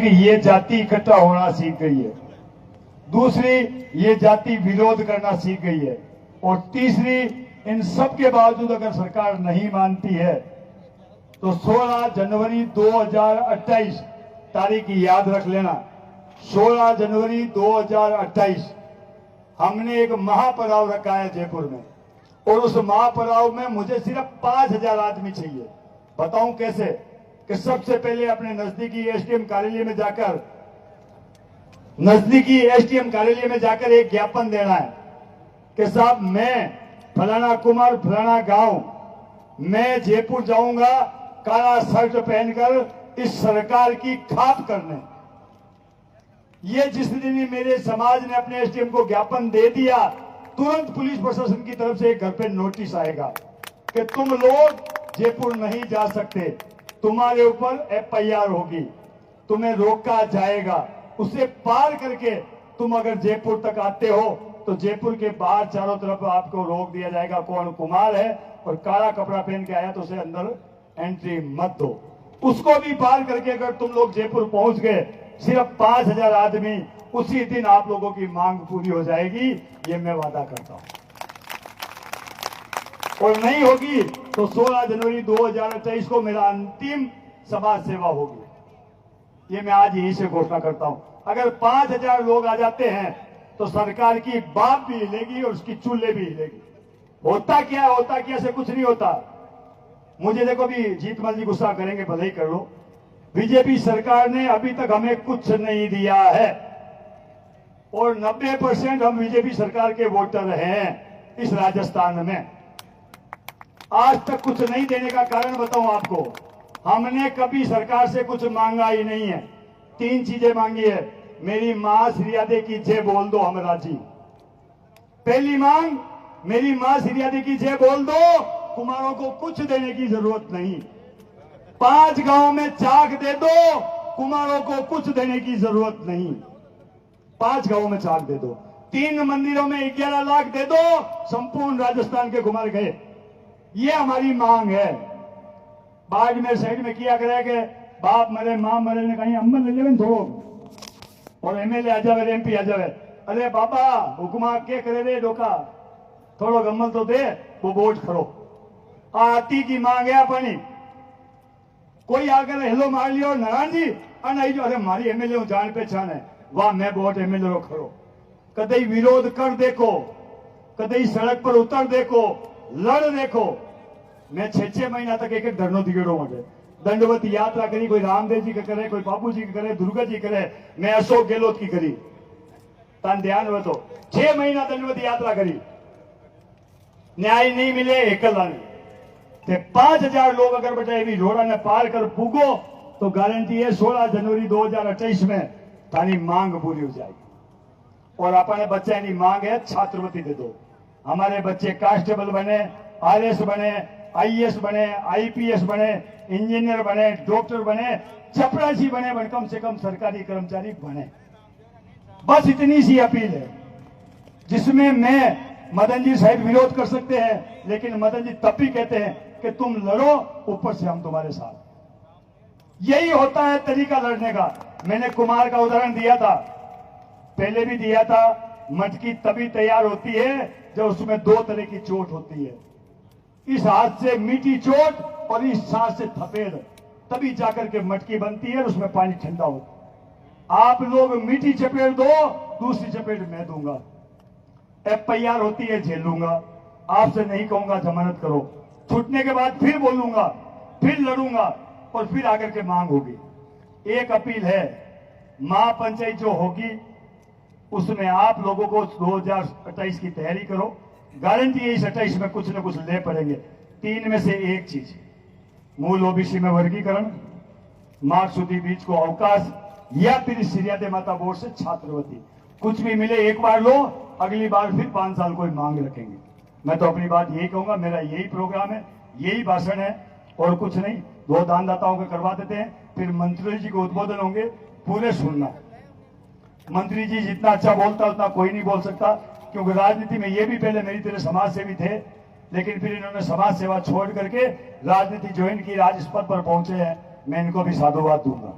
कि ये जाति इकट्ठा होना सीख गई है, दूसरी ये जाति विरोध करना सीख गई है, और तीसरी इन सब के बावजूद अगर सरकार नहीं मानती है तो 16 जनवरी 2028 तारीख याद रख लेना। 16 जनवरी 2028 हमने एक महापड़ाव रखा है जयपुर में, और उस महापड़ाव में मुझे सिर्फ 5000 आदमी चाहिए। बताऊं कैसे? कि सबसे पहले अपने नजदीकी एसडीएम कार्यालय में जाकर एक ज्ञापन देना है कि साहब मैं फलाना कुमार फलाना गांव, मैं जयपुर जाऊंगा काला शर्ट पहनकर इस सरकार की खाप करने। ये जिस दिन ही मेरे समाज ने अपने एसडीएम को ज्ञापन दे दिया, तुरंत पुलिस प्रशासन की तरफ से एक घर पे नोटिस आएगा कि तुम लोग जयपुर नहीं जा सकते, तुम्हारे ऊपर एफआईआर होगी, तुम्हें रोका जाएगा। उसे पार करके तुम अगर जयपुर तक आते हो तो जयपुर के बाहर चारों तरफ आपको रोक दिया जाएगा, कौन कुमार है और काला कपड़ा पहन के आया तो उसे अंदर एंट्री मत दो। उसको भी पार करके अगर तुम लोग जयपुर पहुंच गए, सिर्फ 5000 आदमी, उसी दिन आप लोगों की मांग पूरी हो जाएगी, ये मैं वादा करता हूं। और नहीं होगी तो 16 जनवरी 2023 को मेरा अंतिम समाज सेवा होगी, ये मैं आज यहीं से घोषणा करता हूं। अगर 5000 लोग आ जाते हैं तो सरकार की बाप भी हिलेगी और उसकी चूल्हे भी हिलेगी। होता क्या से कुछ नहीं होता। मुझे देखो भी जीतमल जी गुस्सा करेंगे, भले ही कर लो। बीजेपी सरकार ने अभी तक हमें कुछ नहीं दिया है, और 90% हम बीजेपी सरकार के वोटर हैं इस राजस्थान में। आज तक कुछ नहीं देने का कारण बताऊं आपको, हमने कभी सरकार से कुछ मांगा ही नहीं है। 3 चीजें मांगी है। मेरी मां श्रीयादे की जय बोल दो, हम राजी। पहली मांग, मेरी मां श्रीयादे की जय बोल दो, कुमारों को कुछ देने की जरूरत नहीं। 5 गांव में चाक दे दो, कुमारों को कुछ देने की जरूरत नहीं। 5 गांवों में चाक दे दो। 3 मंदिरों में 11 लाख दे दो, संपूर्ण राजस्थान के कुमार गए। ये हमारी मांग है। बाड़मेर साइड में किया करेंगे, बाप मरे मां मरे ने कहीं अम्बल ले लेवे थोड़ो, और एमएलए आ जावे, एमपी आ जावे। अरे बाबा हुक्मा के करे रे डोका, थोड़ो गम्मल तो दे, वो वोट खड़ो। आती की मांग है अपनी। कोई आकर हेलो मार लियो नारायण जी आई जो, अरे मारी एमएलए जान पहचान है, वाह मैं वोट एमएलए खड़ो। कदई विरोध कर देखो, कदई सड़क पर उतर देखो, लड़ देखो। मैं 6-6 महीना तक एक धरनो दिगेड़ो मुझे दंडवत यात्रा करी, कोई रामदेव जी का करे, कोई बाबू जी का करे, दुर्गा जी करे, मैं अशोक गहलोत की करी। तान ध्यान हो तो 6 महीना दंडवत यात्रा करी, न्याय नहीं मिले एकला ने। 5000 लोग अगर बेटा भी रोड़ा ने पार कर पूगो तो गारंटी है 16 जनवरी 2028 में तारी मांग पूरी हो जाएगी। और अपने बच्चे की मांग है छात्रवृत्ति दे दो। हमारे बच्चे कांस्टेबल बने, आरएस बने, आईएएस बने, आईपीएस बने, इंजीनियर बने, डॉक्टर बने, चपरासी बने, कम से कम सरकारी कर्मचारी बने। बस इतनी सी अपील है, जिसमें मैं मदन जी साहब विरोध कर सकते हैं, लेकिन मदन जी तब भी कहते हैं कि तुम लड़ो, ऊपर से हम तुम्हारे साथ। यही होता है तरीका लड़ने का। मैंने कुमार का उदाहरण दिया था, पहले भी दिया था। मटकी तभी तैयार होती है जब उसमें 2 तरह की चोट होती है, इस हाथ से मीठी चोट और इस हाथ से थपेड़, तभी जाकर के मटकी बनती है और उसमें पानी ठंडा होता है। आप लोग मीठी चपेट दो, दूसरी चपेट मैं दूंगा। एफआईआर होती है, झेलूंगा। आपसे नहीं कहूंगा जमानत करो, छूटने के बाद फिर बोलूंगा, फिर लड़ूंगा, और फिर आकर के मांग होगी। एक अपील है, महापंचायत जो होगी उसमें आप लोगों को 2028 की तैयारी करो। गारंटी है इस 28 में कुछ न कुछ ले पड़ेंगे। 3 में से एक चीज, मूल ओबीसी में वर्गीकरण, मार्क्सवादी बीच को अवकाश, या फिर श्रीयादे माता बोर्ड से छात्रवृत्ति। कुछ भी मिले एक बार लो, अगली बार फिर 5 साल कोई मांग रखेंगे। मैं तो अपनी बात यही कहूंगा, मेरा यही प्रोग्राम है, यही भाषण है और कुछ नहीं। 2 दानदाताओं को करवा देते हैं, फिर मंत्री जी के उद्बोधन होंगे, पूरे सुनना। मंत्री जी जितना अच्छा बोलता उतना कोई नहीं बोल सकता, क्योंकि राजनीति में ये भी पहले मेरी तरह समाज सेवी थे, लेकिन फिर इन्होंने समाज सेवा छोड़ करके राजनीति ज्वाइन की, आज इस पद पर पहुंचे हैं। मैं इनको भी साधुवाद दूंगा।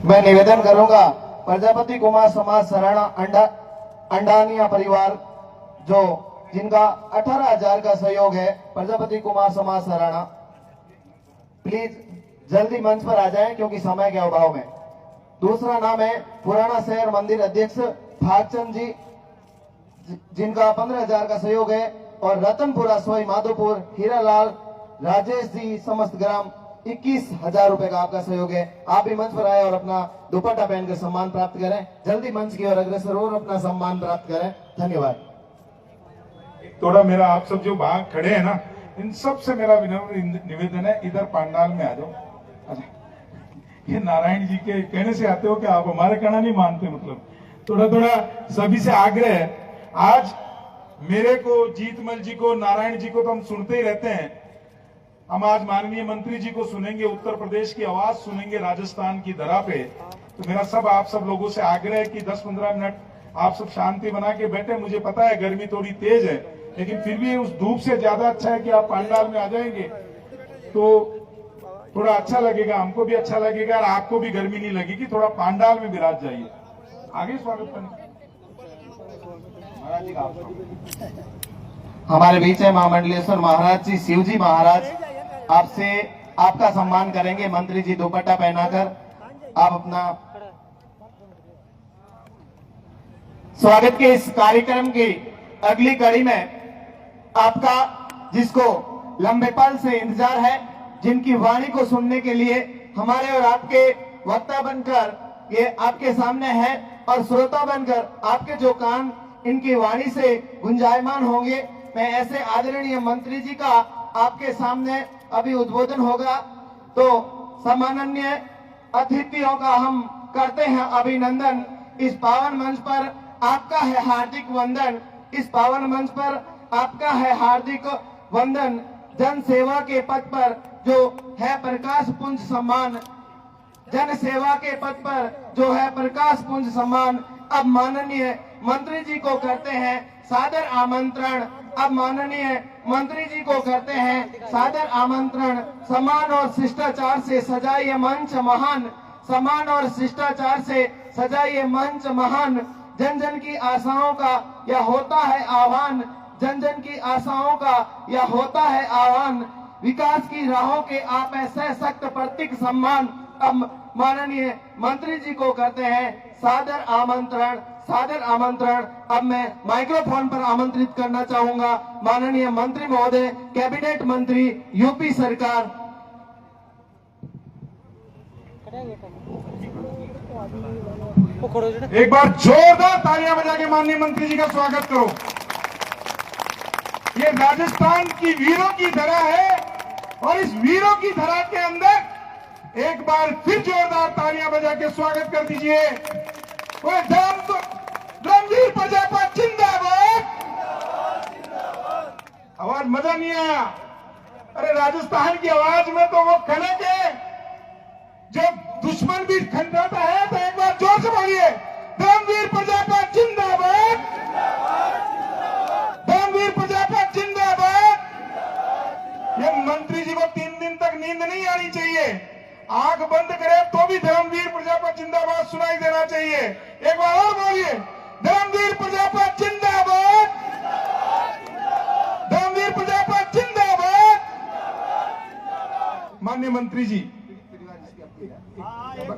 मैं निवेदन करूंगा प्रजापति कुमार समाज सराणा अंडानिया परिवार जो जिनका 18,000 का सहयोग है, प्रजापति कुमार समाज सराणा, प्लीज जल्दी मंच पर आ जाएं क्योंकि समय के अभाव में। दूसरा नाम है पुराना शहर मंदिर अध्यक्ष भागचंद जी, जिनका 15,000 का सहयोग है, और रतनपुरा सोई माधोपुर हीरालाल राजेश जी समस्त ग्राम 21,000 रुपए का आपका सहयोग है। आप भी मंच पर आए और अपना दुपट्टा पहनकर सम्मान प्राप्त करें। जल्दी मंच की ओर अग्रसर और अपना सम्मान प्राप्त करें। धन्यवाद। थोड़ा मेरा आप सब जो वहां खड़े हैं ना, इन सब से मेरा विनम्र निवेदन है, इधर पंडाल में आ जाओ। ये नारायण जी के कहने से आते हो कि आप हमारे कहना नहीं मानते, मतलब थोड़ा थोड़ा सभी से आग्रह है। आज मेरे को, जीतमल जी को, नारायण जी को तो हम सुनते ही रहते हैं, हम आज माननीय मंत्री जी को सुनेंगे, उत्तर प्रदेश की आवाज सुनेंगे राजस्थान की धरा पे। तो मेरा सब आप सब लोगों से आग्रह है कि 10-15 मिनट आप सब शांति बना के बैठे। मुझे पता है गर्मी थोड़ी तेज है, लेकिन फिर भी उस धूप से ज्यादा अच्छा है कि आप पंडाल में आ जाएंगे तो थोड़ा अच्छा लगेगा, हमको भी अच्छा लगेगा और आपको भी गर्मी नहीं लगेगी। थोड़ा पंडाल में विराज जाइए। आगे स्वागत करना महाराज जी का। हमारे बीच है महामंडलेश्वर महाराज जी, शिव जी महाराज, आपसे आपका सम्मान करेंगे। मंत्री जी दुपट्टा पहनाकर आप अपना स्वागत के इस कार्यक्रम की अगली कड़ी में आपका, जिसको लंबे पल से इंतजार है, जिनकी वाणी को सुनने के लिए हमारे और आपके वक्ता बनकर ये आपके सामने है और श्रोता बनकर आपके जो कान इनकी वाणी से गुंजायमान होंगे, मैं ऐसे आदरणीय मंत्री जी का आपके सामने अभी उद्बोधन होगा। तो सम्माननीय अतिथियों का हम करते हैं अभिनंदन। इस पावन मंच पर आपका है हार्दिक वंदन, इस पावन मंच पर आपका है हार्दिक वंदन। जन सेवा के पथ पर जो है प्रकाश पुंज सम्मान, जन सेवा के पथ पर जो है प्रकाश पुंज सम्मान, अब माननीय मंत्री जी को करते हैं सादर आमंत्रण। अब माननीय मंत्री जी को करते हैं सादर आमंत्रण। सम्मान और शिष्टाचार से सजा ये मंच महान, सम्मान और शिष्टाचार से सजा ये मंच महान। जन जन की आशाओं का यह होता है आह्वान, जन जन की आशाओं का यह होता है आह्वान। विकास की राहों के आप ऐसे सख्त प्रतीक सम्मान। अब माननीय मंत्री जी को करते हैं सादर आमंत्रण, सादर आमंत्रण। अब मैं माइक्रोफोन पर आमंत्रित करना चाहूंगा माननीय मंत्री महोदय, कैबिनेट मंत्री यूपी सरकार। एक बार जोरदार तालियां बजा के माननीय मंत्री जी का स्वागत करो। ये राजस्थान की वीरों की धरा है और इस वीरों की धरा के अंदर एक बार फिर जोरदार तालियां बजा के स्वागत कर दीजिए। धर्मवीर प्रजापत जिंदाबाद। आवाज मजा नहीं आया। अरे राजस्थान की आवाज में तो वो खनक है, जब दुश्मन भी खनकाता है तो एक बार जोर से बोलिए, धर्मवीर प्रजापत जिंदाबाद, धर्मवीर प्रजापत जिंदाबाद। ये मंत्री जी को 3 दिन तक नींद नहीं आनी चाहिए, आंख बंद करे तो भी धर्मवीर प्रजापत जिंदाबाद सुनाई देना चाहिए। एक बार और बोलिए, धर्मवीर प्रजापत जिंदाबाद, धर्मवीर प्रजापत जिंदाबाद। माननीय मंत्री जी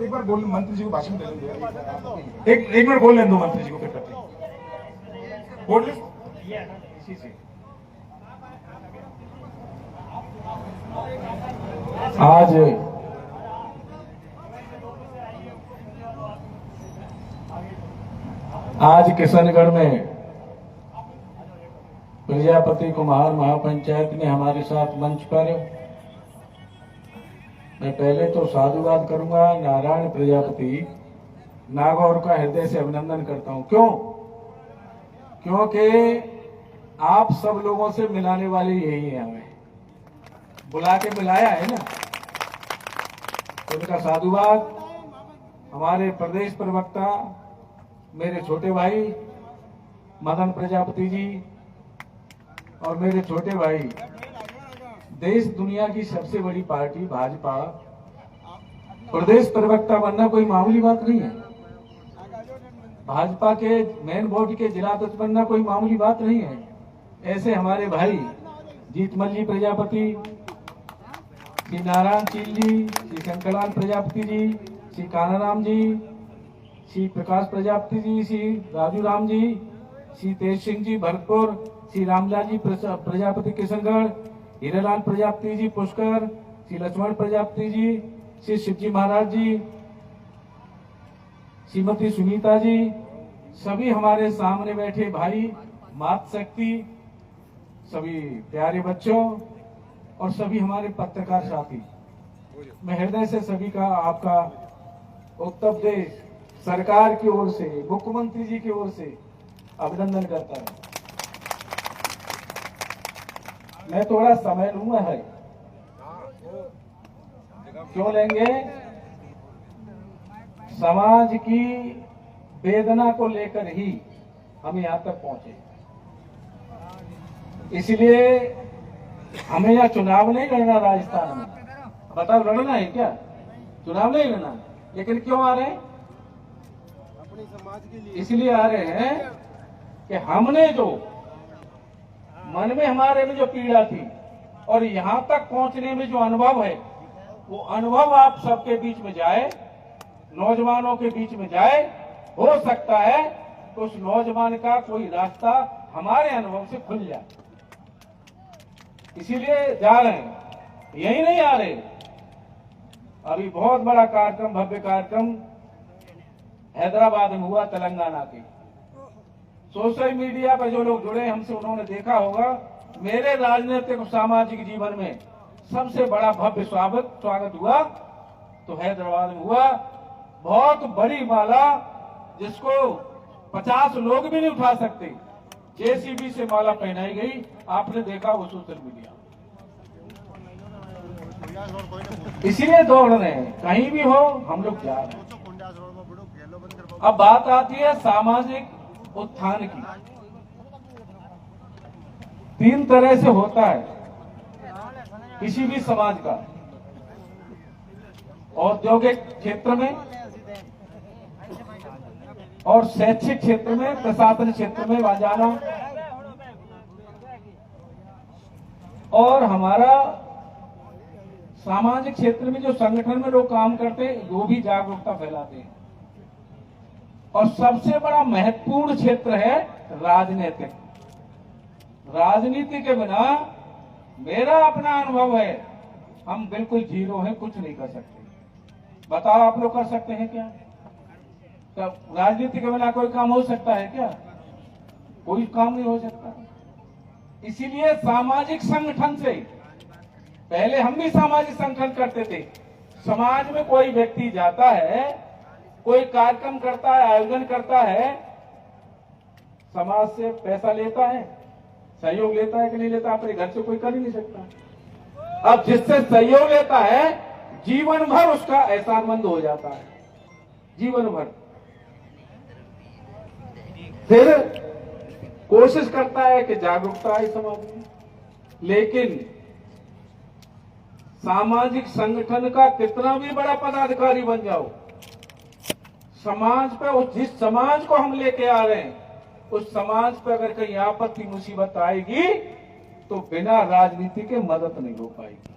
एक बार बोल, मंत्री जी को भाषण दे देंगे। एक मिनट बोल लें दो मंत्री जी को, फिर करते हैं। बोल आज किशनगढ़ में प्रजापति कुमार महापंचायत ने हमारे साथ मंच पर, मैं पहले तो साधुवाद करूंगा नारायण प्रजापति नागौर का हृदय से अभिनंदन करता हूं। क्यों? क्योंकि आप सब लोगों से मिलाने वाले यही है, हमें बुला के मिलाया है ना, तो उनका साधुवाद। हमारे प्रदेश प्रवक्ता मेरे छोटे भाई मदन प्रजापति जी और मेरे छोटे भाई, देश दुनिया की सबसे बड़ी पार्टी भाजपा प्रदेश प्रवक्ता बनना कोई मामूली बात नहीं है। भाजपा के मेन बॉडी के जिला अध्यक्ष बनना कोई मामूली बात नहीं है। ऐसे हमारे भाई जीतमल जी प्रजापति, श्री नारायण चील जी, श्री शंकरलाल प्रजापति जी, श्री कानाराम जी, श्री प्रकाश प्रजापति जी, श्री राजू राम जी, श्री तेज सिंह जी भरतपुर, श्री रामलाल जी प्रजापति किशनगढ़, हीरालाल प्रजापति जी पुष्कर, श्री लक्ष्मण प्रजापति जी, श्री शिवजी महाराज जी, श्रीमती सुनीता जी, सभी हमारे सामने बैठे भाई, मातृशक्ति, सभी प्यारे बच्चों और सभी हमारे पत्रकार साथी, मैं हृदय से सभी का आपका उत्तर प्रदेश सरकार की ओर से, मुख्यमंत्री जी की ओर से अभिनंदन करता हूं। मैं थोड़ा समय लूंगा है, क्यों लेंगे? समाज की वेदना को लेकर ही हम यहां तक पहुंचे। इसलिए हमें यह चुनाव नहीं लड़ना राजस्थान में। बताओ, लड़ना है क्या? चुनाव नहीं लड़ना, लेकिन क्यों आ रहे हैं? अपने समाज के लिए इसलिए आ रहे हैं कि हमने जो मन में हमारे में जो पीड़ा थी और यहां तक पहुंचने में जो अनुभव है, वो अनुभव आप सबके बीच में जाए, नौजवानों के बीच में जाए। हो सकता है तो उस नौजवान का कोई रास्ता हमारे अनुभव से खुल जाए, इसीलिए जा रहे हैं। यही नहीं आ रहे, अभी बहुत बड़ा कार्यक्रम, भव्य कार्यक्रम हैदराबाद में हुआ, तेलंगाना के। सोशल मीडिया पर जो लोग जुड़े हमसे, उन्होंने देखा होगा। मेरे राजनीतिक और सामाजिक जीवन में सबसे बड़ा भव्य स्वागत हुआ तो हैदराबाद में हुआ। बहुत बड़ी माला, जिसको 50 लोग भी नहीं उठा सकते, जेसीबी से माला पहनाई गई। आपने देखा वो सोशल मीडिया। इसीलिए दौड़ रहे हैं, कहीं भी हो हम लोग जा रहे हैं। अब बात आती है सामाजिक उत्थान की। 3 तरह से होता है किसी भी समाज का, औद्योगिक क्षेत्र में और शैक्षिक क्षेत्र में, प्रशासन क्षेत्र में जाना, और हमारा सामाजिक क्षेत्र में जो संगठन में लोग काम करते हैं वो भी जागरूकता फैलाते हैं। और सबसे बड़ा महत्वपूर्ण क्षेत्र है राजनीतिक। राजनीति के बिना मेरा अपना अनुभव है, हम बिल्कुल जीरो हैं, कुछ नहीं कर सकते। बताओ, आप लोग कर सकते हैं क्या? तब राजनीति के बिना कोई काम हो सकता है क्या? कोई काम नहीं हो सकता। इसीलिए सामाजिक संगठन से, पहले हम भी सामाजिक संगठन करते थे। समाज में कोई व्यक्ति जाता है, कोई कार्यक्रम करता है, आयोजन करता है, समाज से पैसा लेता है, सहयोग लेता है कि नहीं लेता? अपने घर से कोई कर ही नहीं सकता। अब जिससे सहयोग लेता है, जीवन भर उसका एहसानमंद हो जाता है, जीवन भर। फिर कोशिश करता है कि जागरूकता आए समाज में। लेकिन सामाजिक संगठन का कितना भी बड़ा पदाधिकारी बन जाओ, समाज पे, उस जिस समाज को हम लेके आ रहे हैं, उस समाज पे अगर कहीं आपत्ति मुसीबत आएगी तो बिना राजनीति के मदद नहीं हो पाएगी।